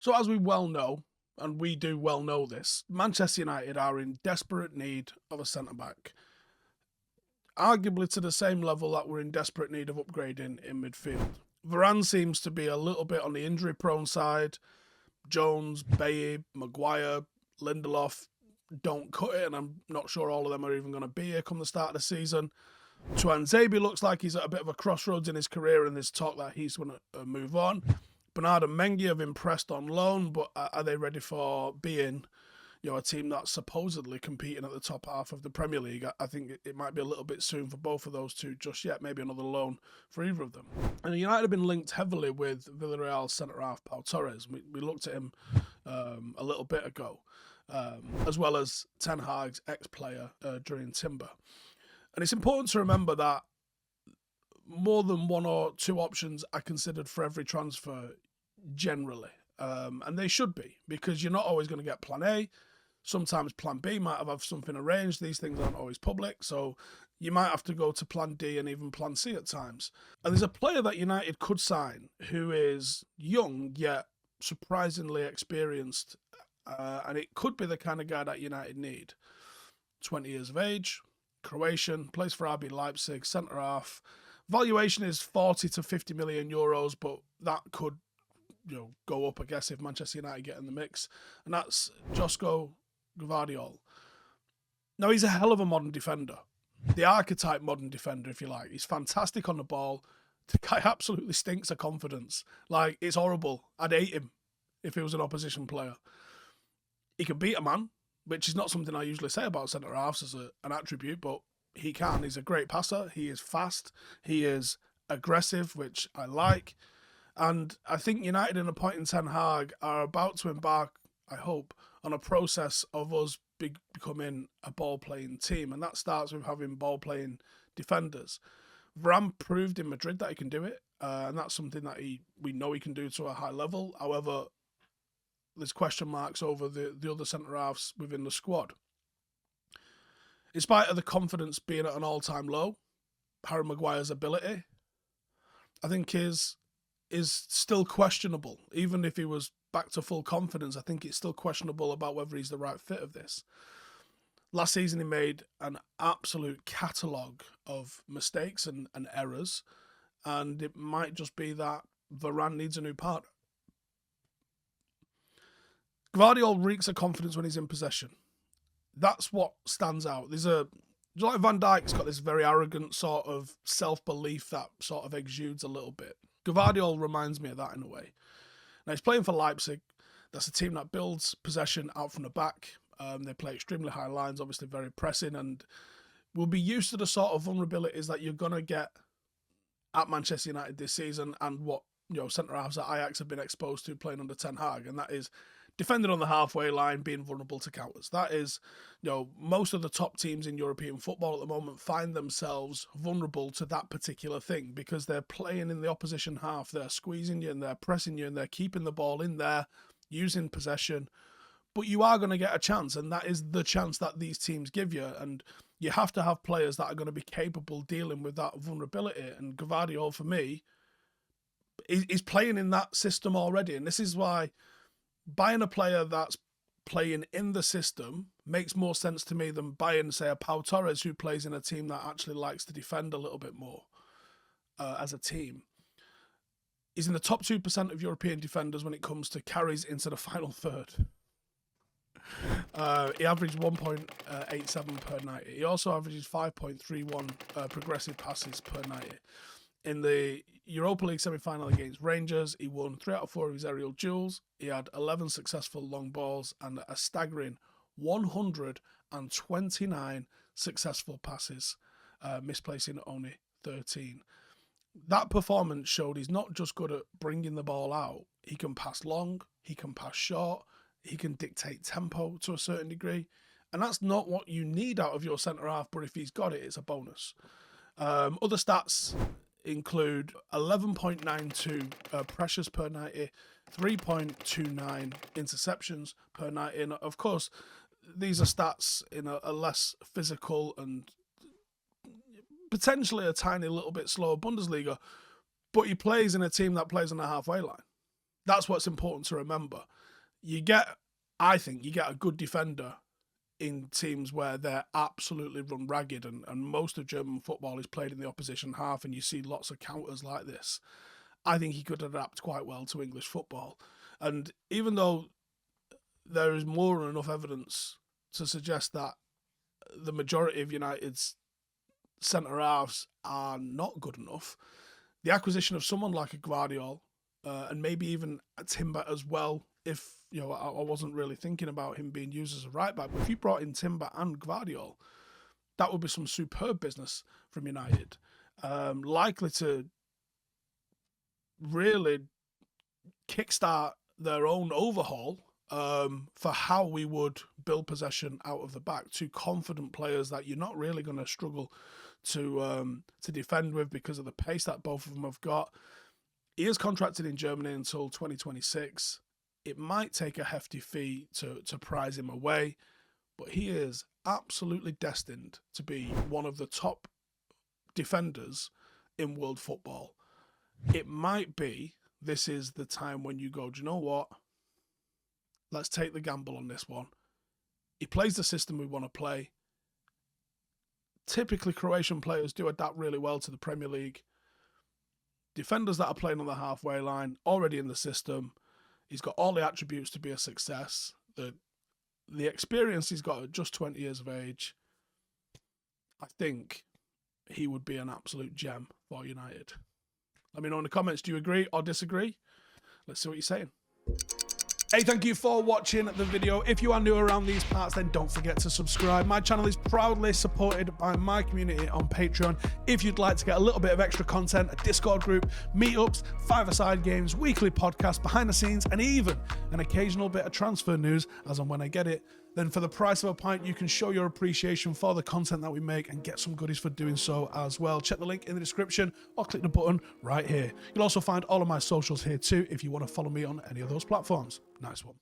So as we well know, and we do well know this, Manchester United are in desperate need of a centre-back. Arguably to the same level that we're in desperate need of upgrading in midfield. Varane seems to be a little bit on the injury-prone side. Jones, Bailly, Maguire, Lindelof don't cut it, and I'm not sure all of them are even going to be here come the start of the season. Tuanzebe looks like he's at a bit of a crossroads in his career, and there's talk that he's going to move on. Bernard and Mengi have impressed on loan, but are they ready for being, a team that's supposedly competing at the top half of the Premier League? I think it might be a little bit soon for both of those two just yet. Maybe another loan for either of them. And United have been linked heavily with Villarreal centre-half Pau Torres. We looked at him a little bit ago, as well as Ten Hag's ex-player, Jurrien Timber. And it's important to remember that more than one or two options are considered for every transfer generally. And they should be, because you're not always going to get plan A. Sometimes plan B might have something arranged. These things aren't always public, so you might have to go to plan D and even plan C at times. And there's a player that United could sign who is young yet surprisingly experienced, and it could be the kind of guy that United need. 20 years of age, Croatian, plays for RB Leipzig, centre-half. Valuation is 40 to 50 million euros, but that could go up, I guess, if Manchester United get in the mix. And that's Josko Gvardiol. Now, he's a hell of a modern defender. The archetype modern defender, if you like. He's fantastic on the ball. The guy absolutely stinks of confidence. Like, it's horrible. I'd hate him if he was an opposition player. He can beat a man, which is not something I usually say about centre-halves as an attribute, but he can. He's a great passer. He is fast. He is aggressive, which I like. And I think United, in appointing Ten Hag, are about to embark, I hope, on a process of us becoming a ball-playing team. And that starts with having ball-playing defenders. Varane proved in Madrid that he can do it. And that's something that we know he can do to a high level. However, there's question marks over the other centre-halves within the squad. In spite of the confidence being at an all-time low, Harry Maguire's ability, I think, is still questionable. Even if he was back to full confidence, I think it's still questionable about whether he's the right fit of this. Last season, he made an absolute catalogue of mistakes and errors, and it might just be that Varane needs a new partner. Gvardiol reeks of confidence when he's in possession. That's what stands out. Like Van Dijk's got this very arrogant sort of self-belief that sort of exudes a little bit. Gvardiol reminds me of that in a way. Now, he's playing for Leipzig. That's a team that builds possession out from the back. They play extremely high lines, obviously very pressing, and will be used to the sort of vulnerabilities that you're going to get at Manchester United this season, and what centre-halves at Ajax have been exposed to playing under Ten Hag, and that is defending on the halfway line, being vulnerable to counters. That is, most of the top teams in European football at the moment find themselves vulnerable to that particular thing because they're playing in the opposition half. They're squeezing you and they're pressing you and they're keeping the ball in there, using possession. But you are going to get a chance, and that is the chance that these teams give you. And you have to have players that are going to be capable dealing with that vulnerability. And Gvardiol, for me, is playing in that system already. And this is why buying a player that's playing in the system makes more sense to me than buying, say, a Pau Torres who plays in a team that actually likes to defend a little bit more as a team. He's in the top 2% of European defenders when it comes to carries into the final third. He averaged 1.87 per 90. He also averages 5.31 progressive passes per 90. In the Europa League semi-final against Rangers, he won 3 out of 4 of his aerial duels. He had 11 successful long balls and a staggering 129 successful passes, misplacing only 13. That performance showed he's not just good at bringing the ball out. He can pass long, he can pass short, he can dictate tempo to a certain degree. And that's not what you need out of your centre-half, but if he's got it, it's a bonus. Other stats include 11.92 pressures per 90, 3.29 interceptions per 90. And of course, these are stats in a less physical and potentially a tiny little bit slower Bundesliga, but he plays in a team that plays on the halfway line. That's what's important to remember. I think you get a good defender in teams where they're absolutely run ragged, and most of German football is played in the opposition half, and you see lots of counters like this. I think he could adapt quite well to English football. And even though there is more than enough evidence to suggest that the majority of United's centre-halves are not good enough, the acquisition of someone like a Gvardiol, and maybe even a Timber as well, if I wasn't really thinking about him being used as a right back, but if you brought in Timber and Gvardiol, that would be some superb business from United, likely to really kickstart their own overhaul for how we would build possession out of the back. Two confident players that you're not really going to struggle to defend with because of the pace that both of them have got. He is contracted in Germany until 2026. It might take a hefty fee to prize him away, but he is absolutely destined to be one of the top defenders in world football. It might be this is the time when you go, do you know what? Let's take the gamble on this one. He plays the system we want to play. Typically, Croatian players do adapt really well to the Premier League. Defenders that are playing on the halfway line, already in the system. He's got all the attributes to be a success. The experience he's got at just 20 years of age. I think he would be an absolute gem for United. Let me know in the comments, do you agree or disagree? Let's see what you're saying. Hey, thank you for watching the video. If you are new around these parts, then don't forget to subscribe. My channel is proudly supported by my community on Patreon. If you'd like to get a little bit of extra content, a Discord group, meetups, five-a-side games, weekly podcasts, behind the scenes, and even an occasional bit of transfer news as and when I get it, then for the price of a pint, you can show your appreciation for the content that we make and get some goodies for doing so as well. Check the link in the description or click the button right here. You'll also find all of my socials here too if you want to follow me on any of those platforms. Nice one.